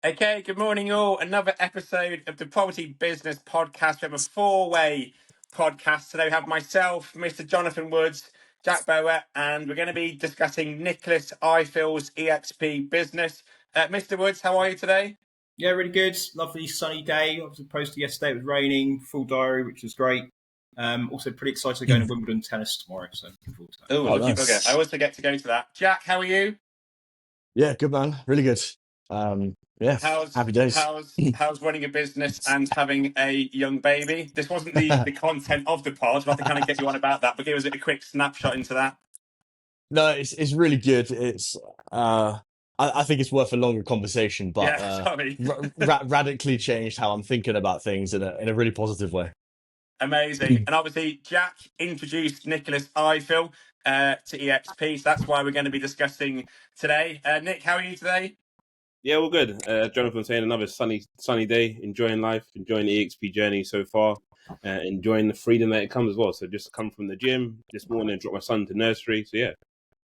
Okay, good morning, all. Another episode of the Property Business Podcast. We have a four-way podcast today. We have myself, Mr. Jonathan Woods, Jack Bower, and we're going to be discussing Nicholas Ifill's EXP business. Mr. Woods, how are you today? Yeah, really good. Lovely sunny day. As opposed to yesterday, it was raining. Full diary, which was great. Also, pretty excited to go to Wimbledon tennis tomorrow. So looking forward to that. Oh, lucky bugger. I always forget to go to that. Jack, how are you? Yeah, good man. Really good. Happy days. How's running a business and having a young baby? This wasn't the content of the pod. I'll have to kind of get you on about that, but give us a quick snapshot into that. No, it's really good. It's I think it's worth a longer conversation, but radically changed how I'm thinking about things in a really positive way. Amazing. And obviously, Jack introduced Nicholas Ifill to EXP, so that's why we're going to be discussing today. Nick, how are you today? Yeah, all good. Jonathan saying another sunny day, enjoying life, enjoying the EXP journey so far, enjoying the freedom that it comes as well. So just come from the gym this morning, dropped my son to nursery. So yeah,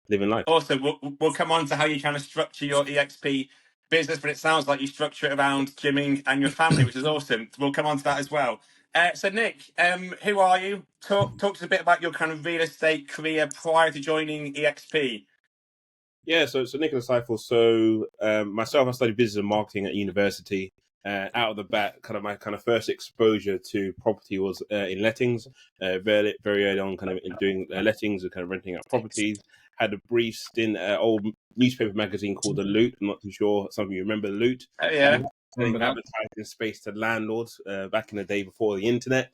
living life. Awesome. We'll come on to how you kind of structure your EXP business, but it sounds like you structure it around gymming and your family, which is awesome. We'll come on to that as well. So Nick, who are you? Talk to us a bit about your kind of real estate career prior to joining EXP. Yeah, so Nicholas Ifil. So myself, I studied business and marketing at university. Out of the bat, my first exposure to property was in lettings. Very early on, kind of in doing lettings and kind of renting out properties. Had a brief stint at an old newspaper magazine called The Loot. I'm not too sure some of you remember The Loot. Oh yeah. Selling advertising space to landlords back in the day before the internet.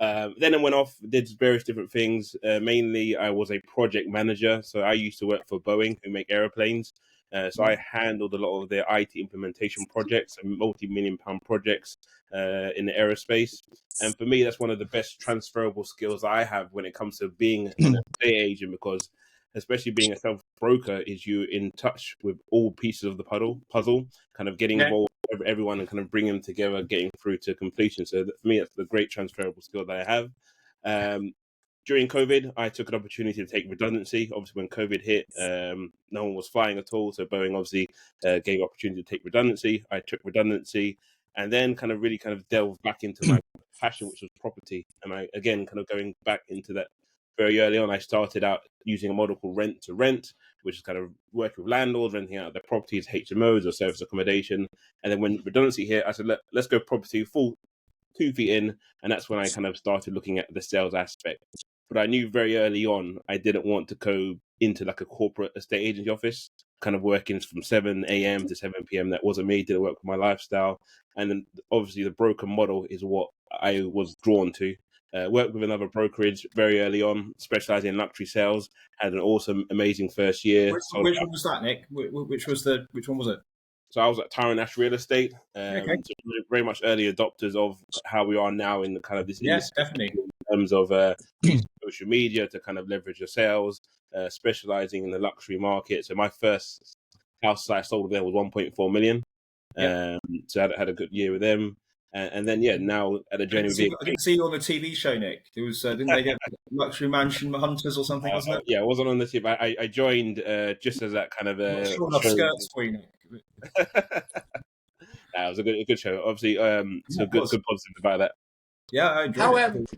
Then I went off, did various different things. Mainly, I was a project manager. So I used to work for Boeing, who make airplanes. So I handled a lot of their IT implementation projects and multi-million-pound projects in the aerospace. And for me, that's one of the best transferable skills I have when it comes to being an estate agent, because especially being a self-broker, is you in touch with all pieces of the puzzle, kind of getting involved with everyone and kind of bringing them together, getting through to completion. So for me, that's the great transferable skill that I have. During COVID, I took an opportunity to take redundancy. Obviously, when COVID hit, no one was flying at all. So Boeing obviously gave opportunity to take redundancy. I took redundancy and then really delved back into my passion, which was property. And I, again, kind of going back into that very early on, I started out using a model called rent to rent, which is kind of working with landlords, renting out their properties, HMOs or service accommodation. And then when redundancy hit, I said, let's go property full 2 feet in. And that's when I kind of started looking at the sales aspect. But I knew very early on I didn't want to go into like a corporate estate agency office, kind of working from 7 a.m. to 7 p.m. That wasn't me, didn't work with my lifestyle. And then obviously the broker model is what I was drawn to. Worked with another brokerage very early on, specializing in luxury sales. Had an awesome, amazing first year. Which one was that, Nick? Which one was it? So I was at Tyrone Ash Real Estate. So very much early adopters of how we are now in the kind of this industry. Definitely. In terms of social media to kind of leverage your sales, specializing in the luxury market. So my first house I sold there was 1.4 million. So I had a good year with them. And then, now at a journey. I didn't see you on the TV show, Nick. There was, didn't they get Luxury Mansion Hunters or something, wasn't it? Yeah, I wasn't on the TV. I joined just as that kind of sure enough skirts for you, Nick. It was a good show. Obviously, so good positive about that. Yeah, I enjoyed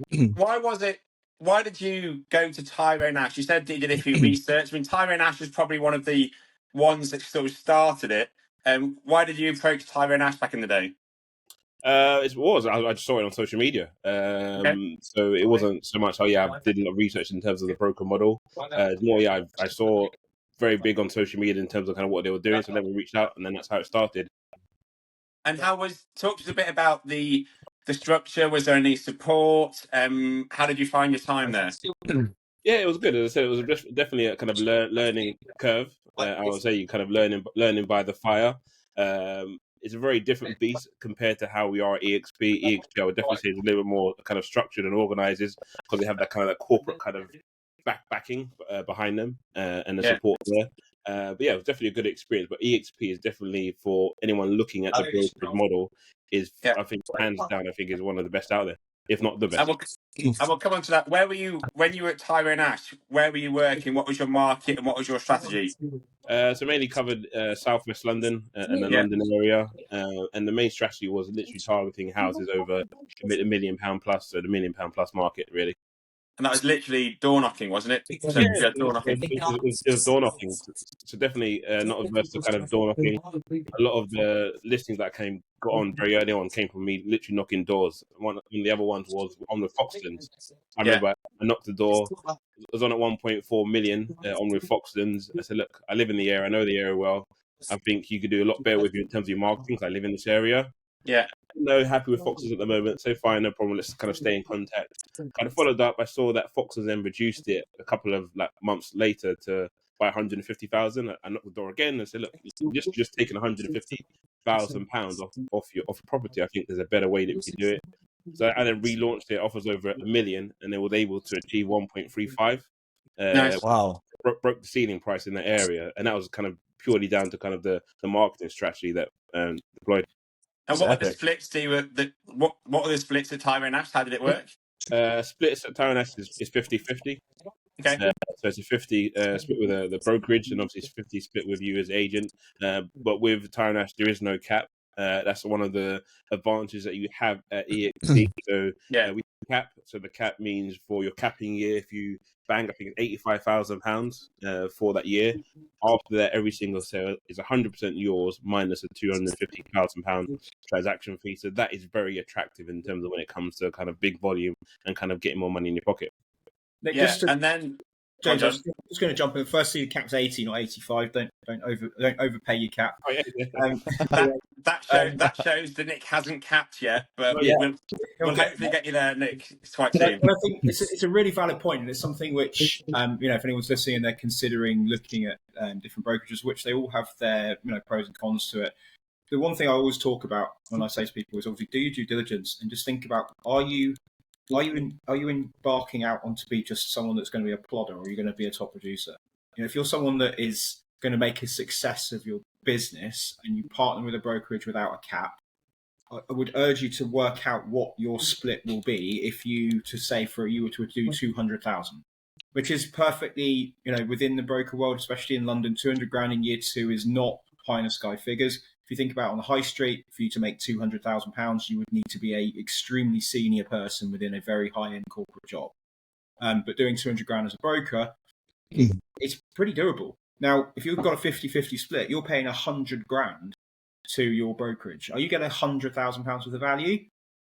it. Why did you go to Tyrone Ash? You said you did a few research. I mean, Tyrone Ash is probably one of the ones that sort of started it. Why did you approach Tyrone Ash back in the day? I just saw it on social media. So it wasn't so much, I did a lot of research in terms of the broker model. I saw very big on social media in terms of kind of what they were doing. So then we reached out and then that's how it started. And talk to us a bit about the structure. Was there any support? How did you find your time there? Yeah, it was good. As I said, it was definitely a kind of learning curve. I would say you kind of learning by the fire. It's a very different beast compared to how we are at EXP. EXP, I would definitely say, is a little bit more kind of structured and organized because they have that kind of corporate kind of backing behind them and the support there. But yeah, it was definitely a good experience. But EXP is definitely, for anyone looking at the brokerage model, I think hands down, is one of the best out there. if not the And best. we'll come on to that. Where were you when you were at Tyrone Ash? Where were you working? What was your market and what was your strategy? So mainly covered southwest London and the London area, and the main strategy was literally targeting houses over £1 million plus, so the £1 million plus market really. And that was literally door knocking, wasn't it? So Yeah, yeah, door knocking. it was door knocking. So definitely not adverse to kind of door knocking. A lot of the listings that got on very early on came from me literally knocking doors. One of the other ones was on the Foxtons. I remember I knocked the door. It was on at 1.4 million on with Foxtons. I said, look, I live in the area. I know the area well. I think you could do a lot better with you in terms of your marketing because I live in this area. Yeah. No, happy with Foxes at the moment. So fine, no problem. Let's kind of stay in contact. Kind of followed up. I saw that Foxes then reduced it a couple of months later to by 150,000. I knocked the door again and said, look, just taking 150,000 pounds off your property. I think there's a better way that we could do it. So I then relaunched it, offers over £1 million, and they was able to achieve 1.35. Nice. Wow. Broke the ceiling price in that area, and that was kind of purely down to kind of the marketing strategy that deployed. And what were the splits? What were the splits at Tyrone Ash? How did it work? Splits at Tyrone Ash is 50-50. Okay. So it's a 50 split with the brokerage, and obviously it's 50 split with you as agent. But with Tyrone Ash, there is no cap. That's one of the advantages that you have at EXP. So we cap. So the cap means for your capping year, if you bang, I think it's £85,000 for that year. After that, every single sale is 100% yours minus a £250,000 transaction fee. So that is very attractive in terms of when it comes to kind of big volume and kind of getting more money in your pocket. And then James, I was just going to jump in. Firstly, the cap's 80, not 85. Don't overpay your cap. Oh, yeah. That shows that Nick hasn't capped yet, but we'll hopefully get you there, Nick, quite soon. But I think it's a really valid point, and it's something which if anyone's listening and they're considering looking at different brokerages, which they all have their pros and cons to it. The one thing I always talk about when I say to people is obviously do your due diligence and just think about are you embarking out on to be just someone that's going to be a plodder, or are you going to be a top producer? If you're someone that is going to make a success of your business and you partner with a brokerage without a cap, I would urge you to work out what your split will be if you were to do 200,000, which is perfectly within the broker world, especially in London. 200 grand in year two is not pie in the sky figures. If you think about on the high street, for you to make £200,000, you would need to be a extremely senior person within a very high-end corporate job. But doing 200 grand as a broker, it's pretty doable. Now, if you've got a 50-50 split, you're paying 100 grand to your brokerage. Are you getting £100,000 worth of value?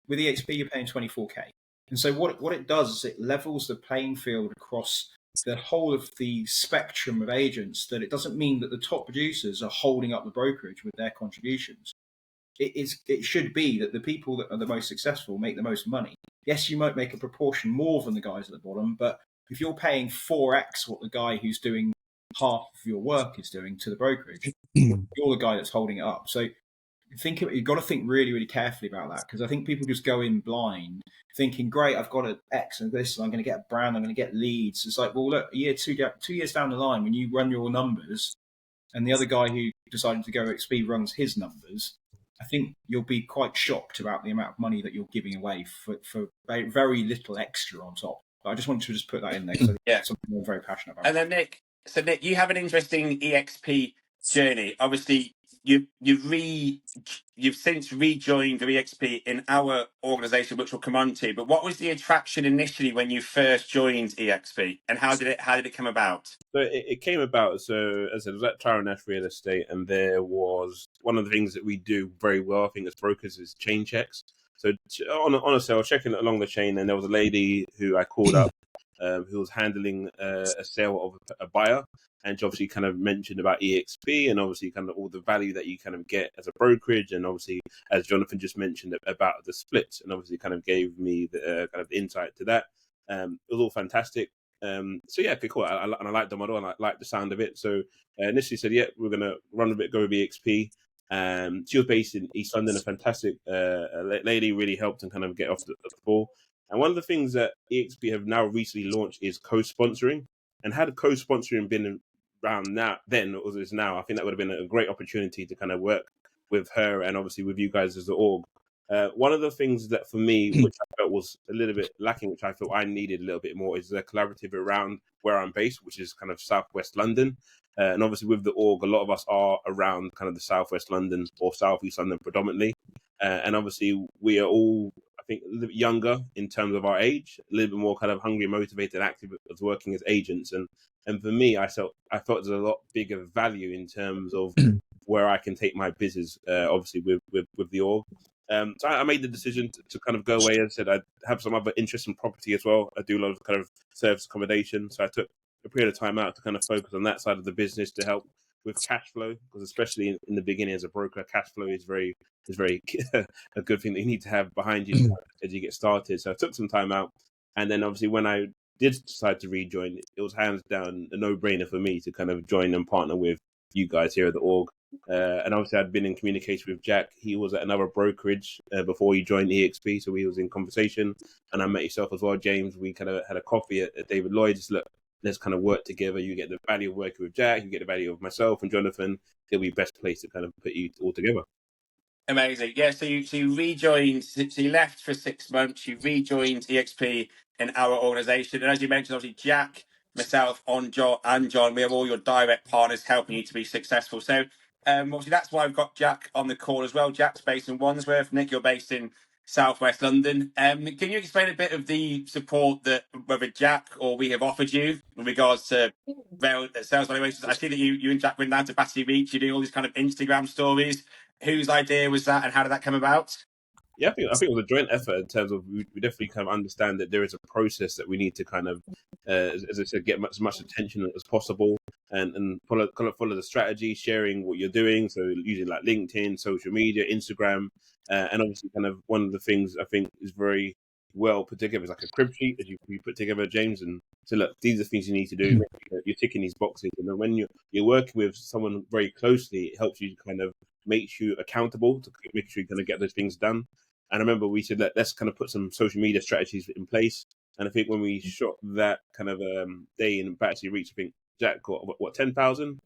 With EXP, you're paying 24k. And so what it does is it levels the playing field across the whole of the spectrum of agents, that it doesn't mean that the top producers are holding up the brokerage with their contributions. It should be that the people that are the most successful make the most money. Yes, you might make a proportion more than the guys at the bottom, but if you're paying 4x what the guy who's doing half of your work is doing to the brokerage, you're the guy that's holding it up. So you've got to think really, really carefully about that, because I think people just go in blind thinking, great, I've got an X and this, and I'm going to get a brand, I'm going to get leads. It's like, well, look, two years down the line, when you run your numbers and the other guy who decided to go XP runs his numbers, I think you'll be quite shocked about the amount of money that you're giving away for very little extra on top. But I just wanted to just put that in there because it's something I'm very passionate about. And then Nick, you have an interesting EXP journey. Obviously, you've since rejoined the EXP in our organisation, which we'll come on to. But what was the attraction initially when you first joined EXP, and how did it come about? So it came about. So as I said, it was at Tyrone Ash Real Estate, and there was one of the things that we do very well, I think, as brokers, is chain checks. So on a sale, checking along the chain, and there was a lady who I called up, who was handling a sale of a buyer. And she obviously kind of mentioned about EXP and obviously kind of all the value that you kind of get as a brokerage. And obviously, as Jonathan just mentioned about the splits, and obviously kind of gave me the kind of insight to that. It was all fantastic. So yeah, okay, cool. I like the model and I like the sound of it. So initially said, yeah, we're going to run a bit, go with EXP. She was based in East London, a fantastic lady, really helped and kind of get off the ball. And one of the things that EXP have now recently launched is co-sponsoring. And had co-sponsoring been around then, or is now, I think that would have been a great opportunity to kind of work with her and obviously with you guys as the org. One of the things that for me, which I felt was a little bit lacking, which I felt I needed a little bit more, is the collaborative around where I'm based, which is kind of Southwest London. And obviously with the org, a lot of us are around kind of the Southwest London or Southeast London predominantly. And obviously we are all, I think, a little bit younger in terms of our age, a little bit more kind of hungry, motivated, active as working as agents. And for me, I felt there's a lot bigger value in terms of where I can take my business, obviously with the org. So I made the decision to kind of go away. As I said, I have some other interest in property as well. I do a lot of kind of service accommodation. So I took a period of time out to kind of focus on that side of the business to help with cash flow, because especially in the beginning as a broker, cash flow is very a good thing that you need to have behind you as you get started. So I took some time out, and then obviously when I did decide to rejoin, it was hands down a no-brainer for me to kind of join and partner with you guys here at the org. And obviously I'd been in communication with Jack. He was at another brokerage before he joined EXP, so we was in conversation. And I met yourself as well, James. We kind of had a coffee at David Lloyd's. Look, let's kind of work together. You get the value of working with Jack, you get the value of myself and Jonathan. It'll be best place to kind of put you all together. Amazing. Yeah, so you rejoined, so you left for 6 months, you rejoined EXP in our organisation. And as you mentioned, obviously, Jack, myself, and John, we have all your direct partners helping you to be successful. So obviously, that's why I've got Jack on the call as well. Jack's based in Wandsworth. Nick, you're based in Southwest London. Can you explain a bit of the support that whether Jack or we have offered you in regards to sales valuations? I see that you and Jack went down to Battersea Beach. You're doing all these kind of Instagram stories. Whose idea was that, and how did that come about? Yeah, I think it was a joint effort in terms of we definitely kind of understand that there is a process that we need to kind of, as I said, get as much attention as possible and follow the strategy, sharing what you're doing. So using like LinkedIn, social media, Instagram, and obviously kind of one of the things I think is very well put together is like a crib sheet that you put together, James, and so look, these are things you need to do. You're ticking these boxes, and then when you're working with someone very closely, it helps you kind of makes you accountable to make sure you're going to get those things done. And I remember we said, let's kind of put some social media strategies in place. And I think when we shot that kind of day in Battersea Reach, I think Jack got what 10,000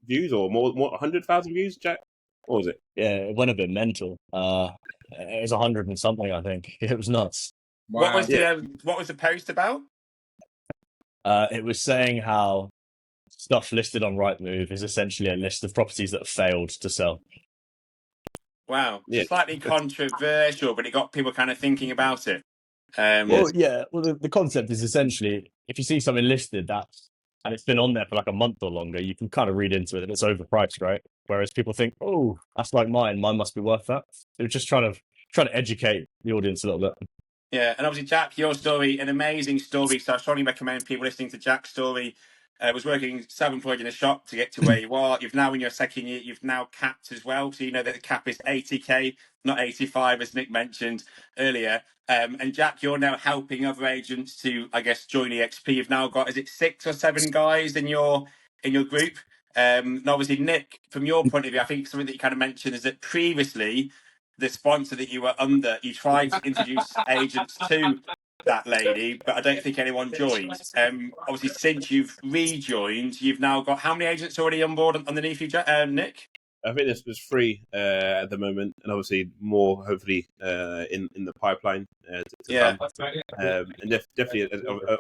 views or more 100,000 views. Jack, what was it? Yeah, it went a bit mental. It was 100 and something, I think. It was nuts. Wow. What was the post about? It was saying how stuff listed on Rightmove is essentially a list of properties that have failed to sell. Wow, yeah. Slightly controversial, but it got people kind of thinking about it. Well, the concept is essentially if you see something listed and it's been on there for like a month or longer, you can kind of read into it and it's overpriced, right? Whereas people think, oh, that's like mine must be worth that. They're just trying to educate the audience a little bit. Yeah, and obviously, Jack, your story, an amazing story. So I strongly recommend people listening to Jack's story. Was working self-employed in a shop to get to where you are. You've now in your second year, you've now capped as well. So you know that the cap is 80k, not 85, as Nick mentioned earlier. And Jack, you're now helping other agents to, I guess, join EXP. You've now got, is it 6 or 7 guys in your group? And obviously, Nick, from your point of view, I think something that you kind of mentioned is that previously, the sponsor that you were under, you tried to introduce agents to that lady, but I don't think anyone joined. Obviously, since you've rejoined, you've now got how many agents already on board underneath you, Nick? I think there's 3 at the moment, and obviously more hopefully in the pipeline to come. And definitely,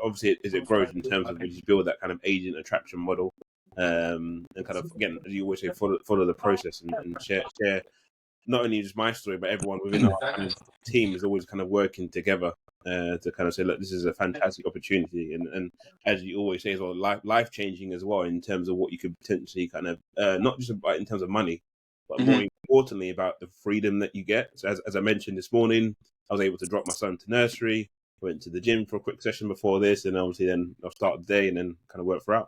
obviously, as it grows in terms of you build that kind of agent attraction model, and kind of again, as you always say, follow the process and share. Not only just my story, but everyone within our kind of team is always kind of working together to kind of say, look, this is a fantastic opportunity. And as you always say as well, life changing as well in terms of what you could potentially kind of, not just about in terms of money, but more importantly about the freedom that you get. So as I mentioned this morning, I was able to drop my son to nursery, went to the gym for a quick session before this, and obviously then I'll start the day and then kind of work throughout.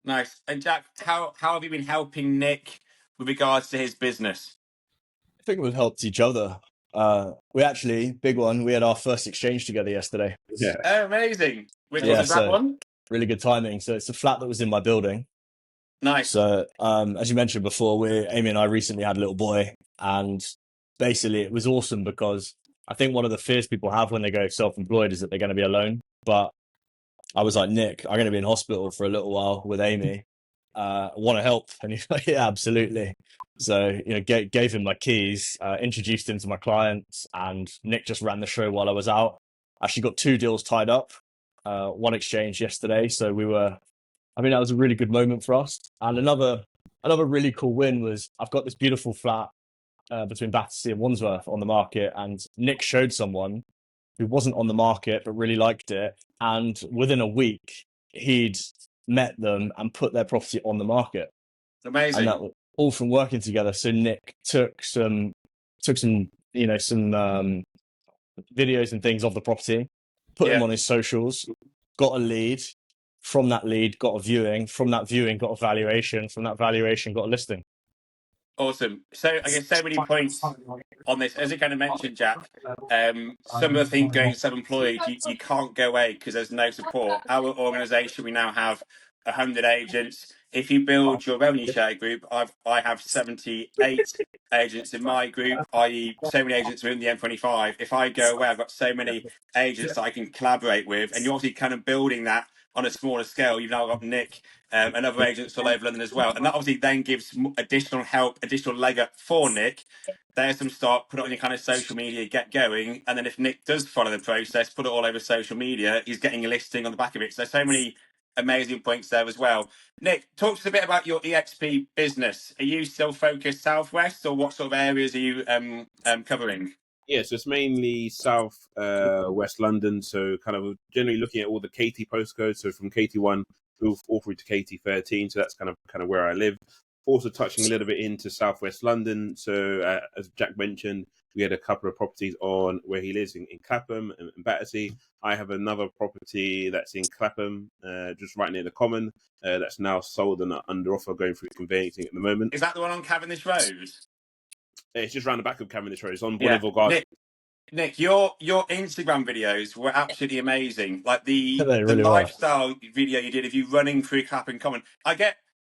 Nice. And Jack, how have you been helping Nick with regards to his business? I think we've helped each other. We actually, big one, we had our first exchange together yesterday. Yeah. Oh, amazing. Which was that one? Really good timing. So it's a flat that was in my building. Nice. So as you mentioned before, Amy and I recently had a little boy, and basically it was awesome because I think one of the fears people have when they go self-employed is that they're going to be alone. But I was like, Nick, I'm going to be in hospital for a little while with Amy. Want to help? And he's like, yeah, absolutely. So, gave him my keys, introduced him to my clients, and Nick just ran the show while I was out. Actually got 2 deals tied up, one exchange yesterday. So that was a really good moment for us. And another really cool win was I've got this beautiful flat between Battersea and Wandsworth on the market, and Nick showed someone who wasn't on the market but really liked it, and within a week he'd met them and put their property on the market. Amazing. And that was all from working together. So Nick took some videos and things of the property, put them on his socials, got a lead. From that lead, got a viewing. From that viewing, got a valuation. From that valuation, got a listing. Awesome. So I guess so many points on this. As you kind of mentioned, Jack, some of the things going self-employed, you can't go away because there's no support. Our organisation, we now have 100 agents. If you build your revenue share group, I have 78 agents in my group, i.e. so many agents within the M25. If I go away, I've got so many agents that I can collaborate with, and you're obviously kind of building that on a smaller scale. You've now got Nick and other agents all over London as well. And that obviously then gives additional help, additional leg up for Nick. There's some start, put it on your kind of social media, get going. And then if Nick does follow the process, put it all over social media, he's getting a listing on the back of it. So there's so many amazing points there as well. Nick, talk to us a bit about your EXP business. Are you still focused Southwest, or what sort of areas are you covering? Yeah, so it's mainly south west London. So kind of generally looking at all the KT postcodes. So from KT1 all through to KT13. So that's kind of where I live. Also touching a little bit into southwest London. So as Jack mentioned, we had a couple of properties on where he lives in Clapham and Battersea. I have another property that's in Clapham, just right near the Common, that's now sold and under offer, going through conveyancing at the moment. Is that the one on Cavendish Road? It's just round the back of Cavendish Road. It's on Bonneville Garden. Nick, your Instagram videos were absolutely amazing. Like the really lifestyle video you did of you running through Clapham Common.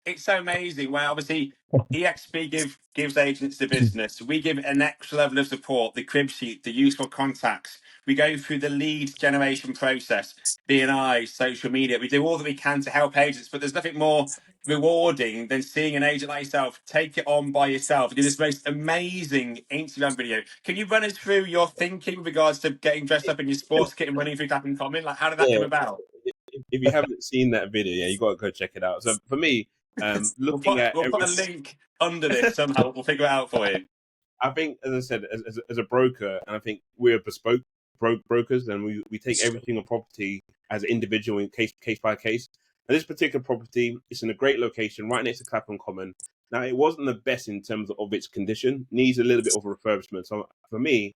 It's so amazing where obviously EXP gives agents the business. We give an extra level of support, the crib sheet, the useful contacts. We go through the lead generation process, BNI, social media. We do all that we can to help agents, but there's nothing more rewarding than seeing an agent like yourself take it on by yourself and do this most amazing Instagram video. Can you run us through your thinking with regards to getting dressed up in your sports kit and running through Clapham Common? Like, how did that come about? If you haven't seen that video, yeah, you got to go check it out. So for me, we'll put a link under this somehow. We'll figure it out for you. I think, as I said, as a broker, and I think we're bespoke brokers, and we take every single property as an individual, in case by case. And this particular property is in a great location, right next to Clapham Common. Now, it wasn't the best in terms of its condition; needs a little bit of refurbishment. So for me,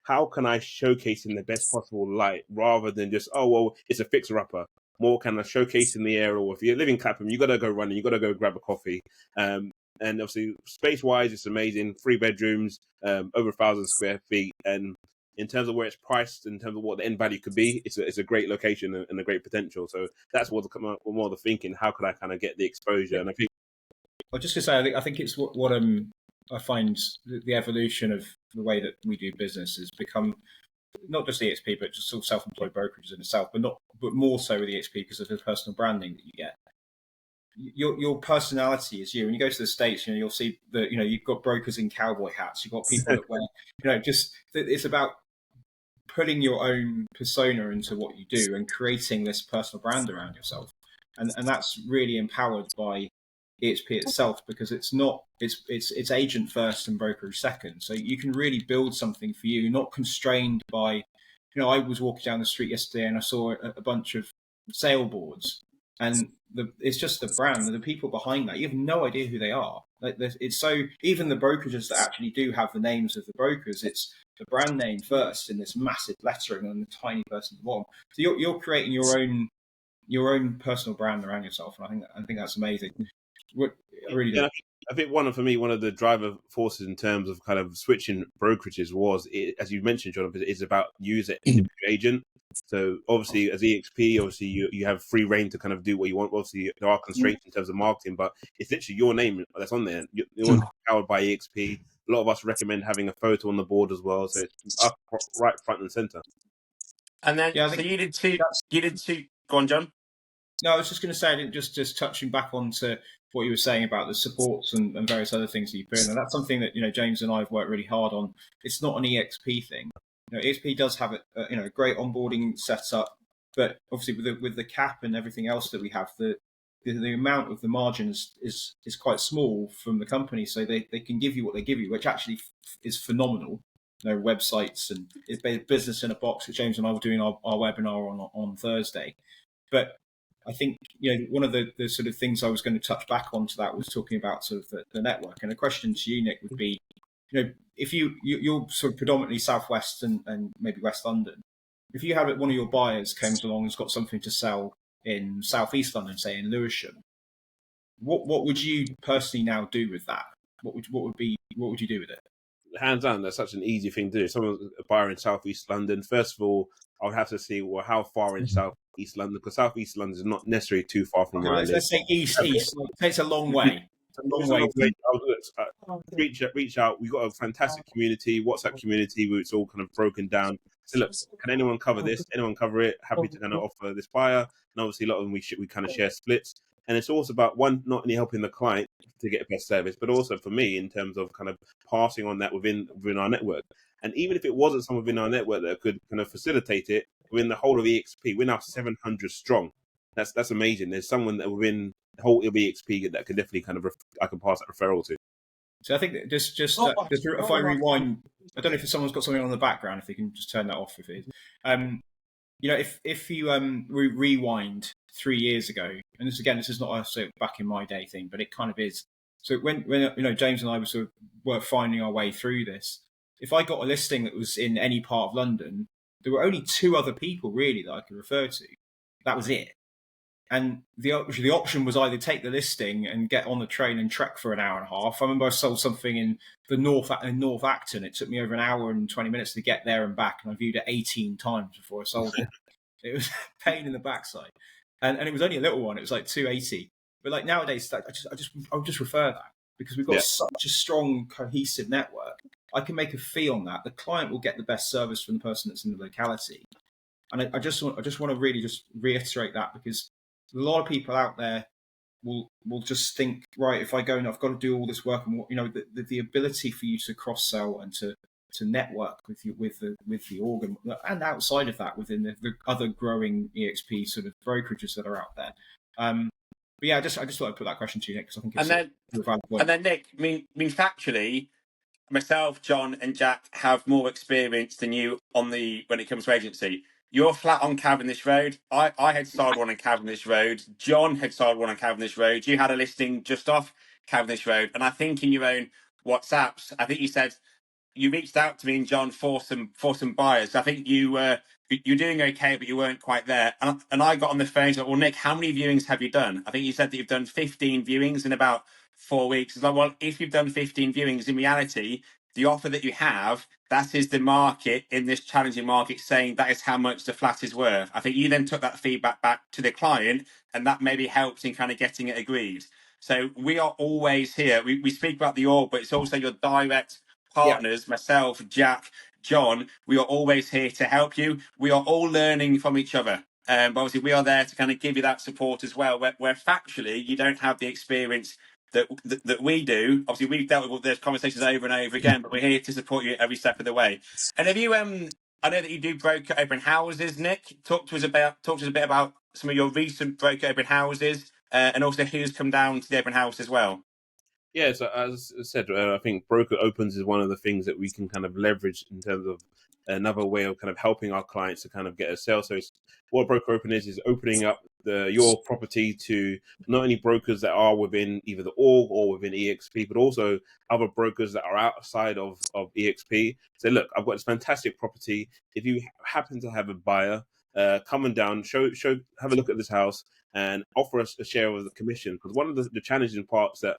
how can I showcase in the best possible light rather than just, oh well, it's a fixer upper? More kind of showcase in the area. Or if you're living in Clapham, you got to go running, you got to go grab a coffee. And obviously, space-wise, it's amazing. 3 bedrooms, over 1,000 square feet. And in terms of where it's priced, in terms of what the end value could be, it's a great location and a great potential. So that's what's come up with more of the thinking. How could I kind of get the exposure? And I think, I was just going to say, I think it's what I find the evolution of the way that we do business has become not just EXP, but just sort of self-employed brokerages in itself, but more so with EXP because of the personal branding that you get. Your personality is you. When you go to the States, you'll see that you've got brokers in cowboy hats. You've got people that wear, it's about putting your own persona into what you do and creating this personal brand around yourself, and that's really empowered by EXP itself, because it's agent first and brokerage second. So you can really build something for you, not constrained by, I was walking down the street yesterday and I saw a bunch of sale boards, and it's just the brand and the people behind that. You have no idea who they are. It's so, even the brokerages that actually do have the names of the brokers, it's the brand name first in this massive lettering and the tiny person at the bottom. So you're creating your own personal brand around yourself, and I think that's amazing. I really do. I think one of the driver forces in terms of kind of switching brokerages was, as you mentioned, Jonathan, is about you as an individual agent. So obviously, as EXP, obviously you have free reign to kind of do what you want. Obviously, there are constraints in terms of marketing, but it's literally your name that's on there. You're powered by EXP. A lot of us recommend having a photo on the board as well, so it's up right front and center. And then, so you did two. Go on, John. No, I was just going to say, just touching back onto what you were saying about the supports and various other things that you put in. And that's something that, James and I have worked really hard on. It's not an EXP thing. EXP does have a great onboarding setup, but obviously with the cap and everything else that we have, the amount of the margin is quite small from the company, so they can give you what they give you, which actually is phenomenal. Websites and it's business in a box, which James and I were doing our webinar on Thursday. But I think one of the sort of things I was going to touch back onto that was talking about sort of the network. And a question to you, Nick, would be, if you're sort of predominantly Southwest and maybe West London, if you had one of your buyers comes along and's got something to sell in Southeast London, say in Lewisham, what would you personally now do with that? What would you do with it? Hands down, that's such an easy thing to do. Someone's a buyer in Southeast London. First of all, I would have to see, well, how far in Southeast London, because Southeast London is not necessarily too far from where I live. Let's say east. It's a long way. It's a long way. Reach out. We've got a fantastic community, WhatsApp community, where it's all kind of broken down. So look, can anyone cover this? Anyone cover it? Happy to kind of offer this buyer. And obviously a lot of them we kind of share splits. And it's also about, one, not only helping the client to get a best service, but also for me in terms of kind of passing on that within our network. And even if it wasn't someone within our network that could kind of facilitate it, within the whole of EXP, we're now 700 strong. That's amazing. There's someone that within the whole of EXP that could definitely kind of I can pass that referral to. So I think that just if I rewind, I don't know if someone's got something on the background, if they can just turn that off if it is. If you rewind 3 years ago, and this is not a back in my day thing, but it kind of is. So when James and I were finding our way through this, if I got a listing that was in any part of London, there were only 2 other people really that I could refer to. That was it. And the option was either take the listing and get on the train and trek for an hour and a half. I remember I sold something in North Acton. It took me over an hour and 20 minutes to get there and back, and I viewed it 18 times before I sold it. It was a pain in the backside, and it was only a little one. It was like 280. But like nowadays, I would just refer that, because we've got such a strong cohesive network. I can make a fee on that. The client will get the best service from the person that's in the locality, and I just want to really just reiterate that, because a lot of people out there will just think, right, if I go and I've got to do all this work, and the ability for you to cross sell and to network with the organ, and outside of that within the other growing EXP sort of brokerages that are out there. But yeah, I just thought I'd put that question to you, Nick, because I think it's a valid point. And then Nick, I mean factually, myself, John, and Jack have more experience than you when it comes to agency. You're flat on Cavendish Road. I had sold one on Cavendish Road. John had sold one on Cavendish Road. You had a listing just off Cavendish Road. And I think in your own WhatsApps, I think you said you reached out to me and John for some buyers. I think you're doing okay, but you weren't quite there. And I got on the phone and said, well, Nick, how many viewings have you done? I think you said that you've done 15 viewings in about 4 weeks. It's like, well, if you've done 15 viewings, in reality, the offer that you have, that is the market in this challenging market saying that is how much the flat is worth. I think you then took that feedback back to the client, and that maybe helped in kind of getting it agreed. So we are always here. We speak about the org, but it's also your direct partners, myself, Jack, John. We are always here to help you. We are all learning from each other. But obviously, we are there to kind of give you that support as well, where factually you don't have the experience that we do. Obviously, we've dealt with those conversations over and over again, but we're here to support you every step of the way. And have you, I know that you do broker open houses, Nick. Talk to us a bit about some of your recent broker open houses, and also who's come down to the open house as well. Yeah, so as I said, I think broker opens is one of the things that we can kind of leverage in terms of another way of kind of helping our clients to kind of get a sale. So what a broker open is opening up your property to not only brokers that are within either the org or within EXP, but also other brokers that are outside of EXP. So look, I've got this fantastic property. If you happen to have a buyer, come on down, have a look at this house and offer us a share of the commission. Because one of the challenging parts that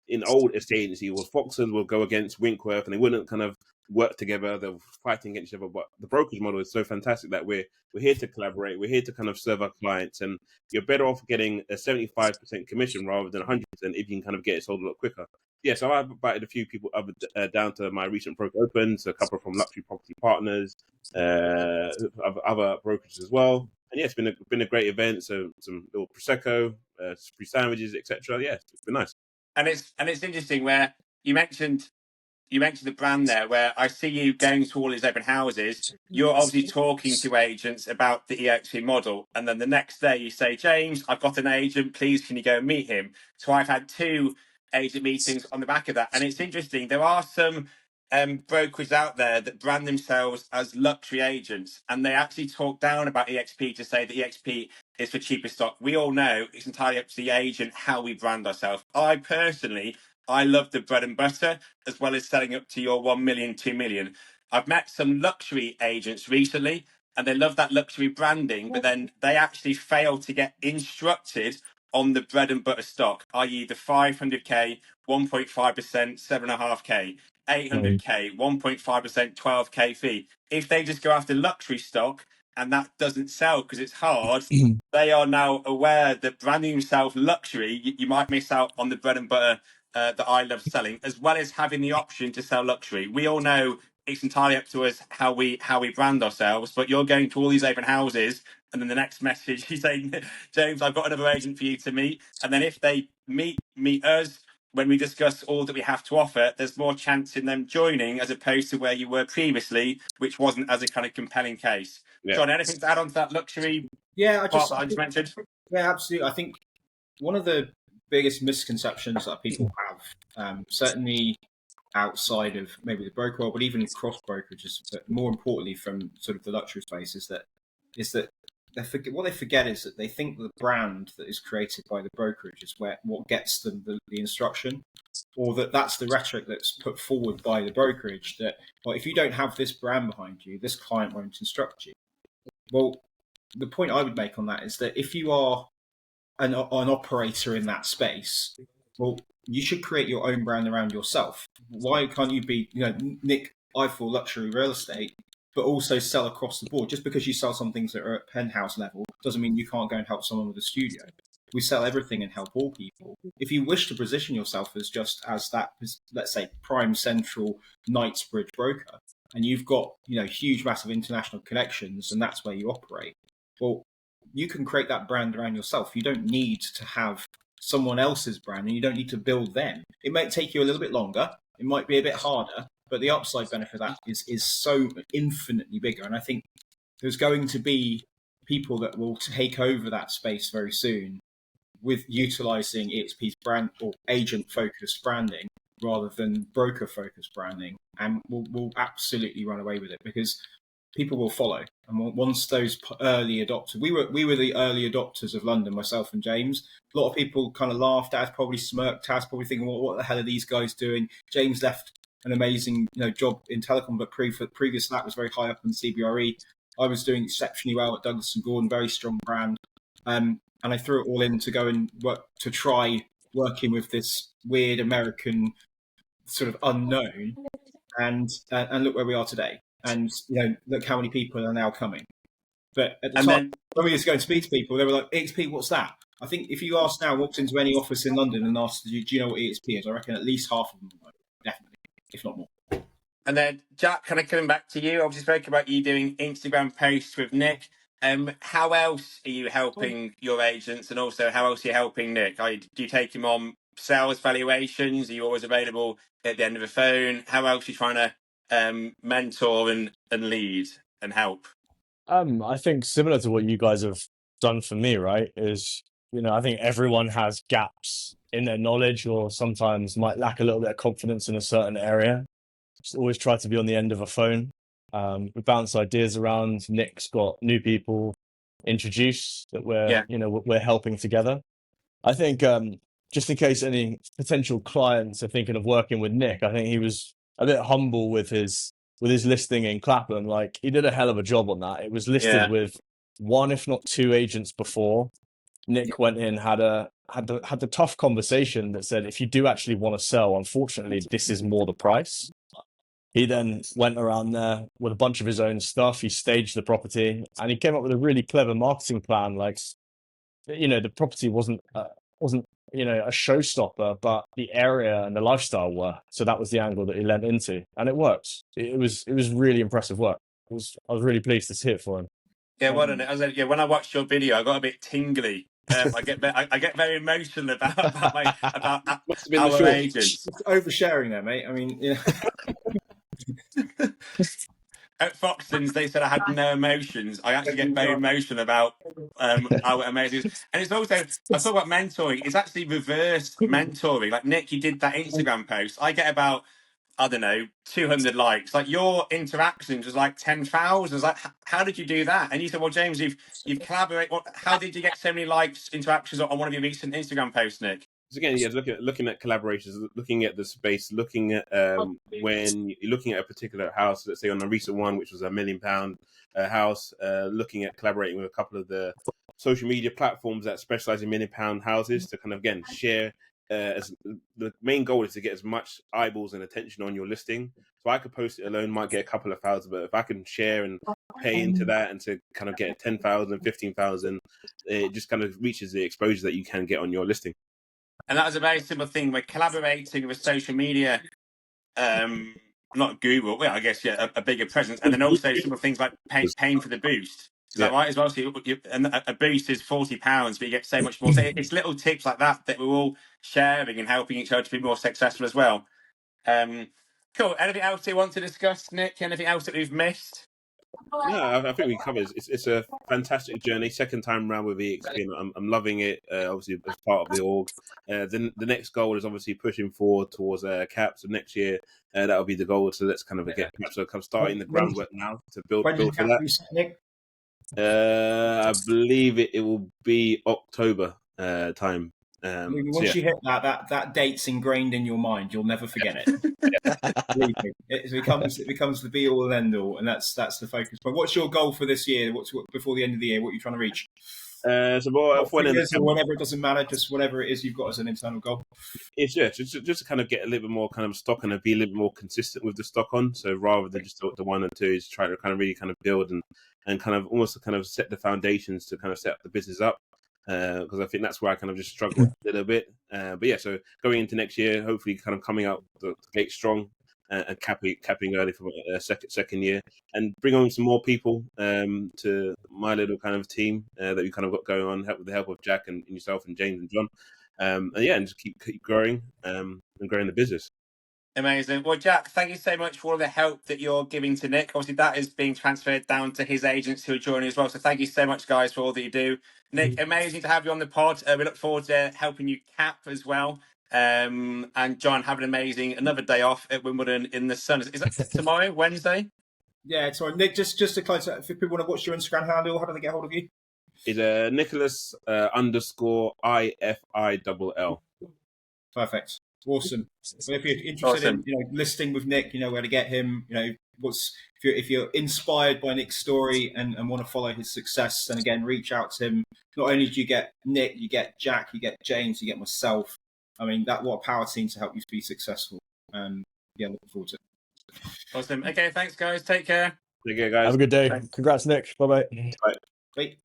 in old estate agency was Foxtons will go against Winkworth and they wouldn't kind of work together. They were fighting against each other. But the brokerage model is so fantastic that we're here to collaborate. We're here to kind of serve our clients, and you're better off getting a 75% commission rather than 100% if you can kind of get it sold a lot quicker. Yeah, so I've invited a few people down to my recent broker opens, a couple from Luxury Property Partners, other brokerages as well. And yeah, it's been a great event. So some little prosecco, free sandwiches, etc. Yeah, it's been nice. And it's interesting where you mentioned the brand there, where I see you going to all these open houses. You're obviously talking to agents about the EXP model, and then the next day you say, James, I've got an agent, please can you go and meet him? So I've had 2 agent meetings on the back of that. And it's interesting, there are some brokers out there that brand themselves as luxury agents, and they actually talk down about EXP to say that EXP is for cheaper stock. We all know it's entirely up to the agent how we brand ourselves. I love the bread and butter, as well as selling up to your 1 million, 2 million. I've met some luxury agents recently, and they love that luxury branding, but then they actually fail to get instructed on the bread and butter stock, i.e., the 500k, 1.5%, 7.5k, 800k, 1.5%, 12k fee. If they just go after luxury stock and that doesn't sell because it's hard, they are now aware that branding themselves luxury, you might miss out on the bread and butter that I love selling, as well as having the option to sell luxury. We all know it's entirely up to us how we brand ourselves, but you're going to all these open houses, and then the next message you say, James, I've got another agent for you to meet. And then if they meet us when we discuss all that we have to offer, there's more chance in them joining as opposed to where you were previously, which wasn't as a kind of compelling case. Yeah. John, anything to add on to that luxury Yeah, part that I just mentioned? Yeah, absolutely. I think one of the biggest misconceptions that people have, certainly outside of maybe the broker world, but even cross brokerages, but more importantly from sort of the luxury space, is that what they forget is that they think the brand that is created by the brokerage is what gets them the instruction, or that's the rhetoric that's put forward by the brokerage that, well, if you don't have this brand behind you, this client won't instruct you. Well, the point I would make on that is that if you are an operator in that space, well, you should create your own brand around yourself. Why can't you be, Nick Eiffel luxury real estate, but also sell across the board? Just because you sell some things that are at penthouse level doesn't mean you can't go and help someone with a studio. We sell everything and help all people. If you wish to position yourself as just as that, let's say, prime central Knightsbridge broker, and you've got, huge, massive international connections, and that's where you operate, well, you can create that brand around yourself. You don't need to have someone else's brand, and you don't need to build them. It might take you a little bit longer. It might be a bit harder, but the upside benefit of that is so infinitely bigger. And I think there's going to be people that will take over that space very soon with utilizing EXP's brand or agent-focused branding rather than broker-focused branding, and we'll absolutely run away with it because people will follow. And once those early adopters, we were the early adopters of London, myself and James. A lot of people kind of laughed at us, probably smirked at us, probably thinking, what the hell are these guys doing? James left an amazing job in telecom, but previous to that was very high up in CBRE. I was doing exceptionally well at Douglas and Gordon, very strong brand. And I threw it all in to go and work to try working with this weird American sort of unknown, and look where we are today. And look how many people are now coming. But at the time, when we used to go and speak to people, they were like, EXP, what's that? I think if you ask now, walked into any office in London and asked, do you know what EXP is? I reckon at least half of them know, definitely, if not more. And then, Jack, kind of coming back to you, obviously spoke about you doing Instagram posts with Nick. How else are you helping your agents, and also how else are you helping Nick? Do you take him on sales valuations? Are you always available at the end of the phone? How else are you trying to mentor and lead and help? I think similar to what you guys have done for me, right, is, I think everyone has gaps in their knowledge or sometimes might lack a little bit of confidence in a certain area. Just always try to be on the end of a phone. We bounce ideas around. Nick's got new people introduced that we're helping together. I think just in case any potential clients are thinking of working with Nick, I think he was a bit humble with his listing in Clapham. Like, he did a hell of a job on that. It was listed with one, if not two agents before. Nick went in, had the tough conversation that said, if you do actually want to sell, unfortunately, this is more the price. He then went around there with a bunch of his own stuff. He staged the property, and he came up with a really clever marketing plan. Like, the property wasn't a showstopper, but the area and the lifestyle were. So that was the angle that he lent into, and it worked. It was really impressive work. I was really pleased to see it for him. Yeah, well done. When I watched your video, I got a bit tingly. I get very emotional about Must have been the our shorts. agents. It's oversharing there, mate. I mean, yeah. At Foxtons, they said I had no emotions. I actually get very emotional about our amazing. And it's also, I thought about mentoring. It's actually reverse mentoring. Like Nick, you did that Instagram post. I get about, I don't know, 200 likes. Like your interactions was like 10,000. I was like, how did you do that? And you said, well, James, you've collaborated. How did you get so many likes, interactions on one of your recent Instagram posts, Nick? So again, yeah, looking at collaborations, looking at the space, looking at when you're looking at a particular house, let's say on a recent one, which was £1 million house, looking at collaborating with a couple of the social media platforms that specialize in £1 million houses to kind of again share. As the main goal is to get as much eyeballs and attention on your listing. So I could post it alone, might get a couple of thousand, but if I can share and pay into that and to kind of get 10,000, 15,000, it just kind of reaches the exposure that you can get on your listing. And that was a very simple thing. We're collaborating with social media, not Google, well, I guess, yeah, a bigger presence. And then also simple things like paying for the boost. Is that right as well? So and a boost is £40, but you get so much more. So it's little tips like that that we're all sharing and helping each other to be more successful as well. Cool. Anything else you want to discuss, Nick? Anything else that we've missed? No, I think we covered. It's a fantastic journey. Second time around with EXP, and I'm loving it. Obviously, as part of the org. Then the next goal is obviously pushing forward towards CAP. So next year, that'll be the goal. So let's kind of get so kind of starting the groundwork now to build When for that. Nick? I believe it will be October time. Once you hit that date's ingrained in your mind. You'll never forget it. Believe me, it becomes the be all and end all, and that's the focus. But what's your goal for this year? What before the end of the year? What are you trying to reach? So whatever, it doesn't matter. Just whatever it is you've got as an internal goal. It's just to kind of get a little bit more kind of stock and be a little bit more consistent with the stock on. So rather than just the 1 and 2, is try to kind of really kind of build and kind of almost kind of set the foundations to kind of set the business up. Because I think that's where I kind of just struggle a little bit. But yeah, so going into next year, hopefully kind of coming out the gate strong and capping early for second year, and bring on some more people to my little kind of team that we kind of got going on, with the help of Jack and yourself and James and John. And just keep growing and growing the business. Amazing. Well, Jack, thank you so much for all the help that you're giving to Nick. Obviously, that is being transferred down to his agents who are joining as well. So thank you so much, guys, for all that you do. Nick, amazing to have you on the pod. We look forward to helping you cap as well. And John, have an amazing another day off at Wimbledon in the sun. Is that tomorrow, Wednesday? Yeah, sorry, Nick. Just to close out, if people want to watch your Instagram handle, how do they get hold of you? It's Nicholas _IFILL. Perfect. Awesome. Well, if you're interested in listing with Nick, you know where to get him. You know if you're inspired by Nick's story and want to follow his success, then again reach out to him. Not only do you get Nick, you get Jack, you get James, you get myself. I mean, what a power team to help you be successful. Looking forward to it. Awesome. Okay, thanks, guys. Take care. Take care, guys. Have a good day. Thanks. Congrats, Nick. Bye-bye. Bye. Bye.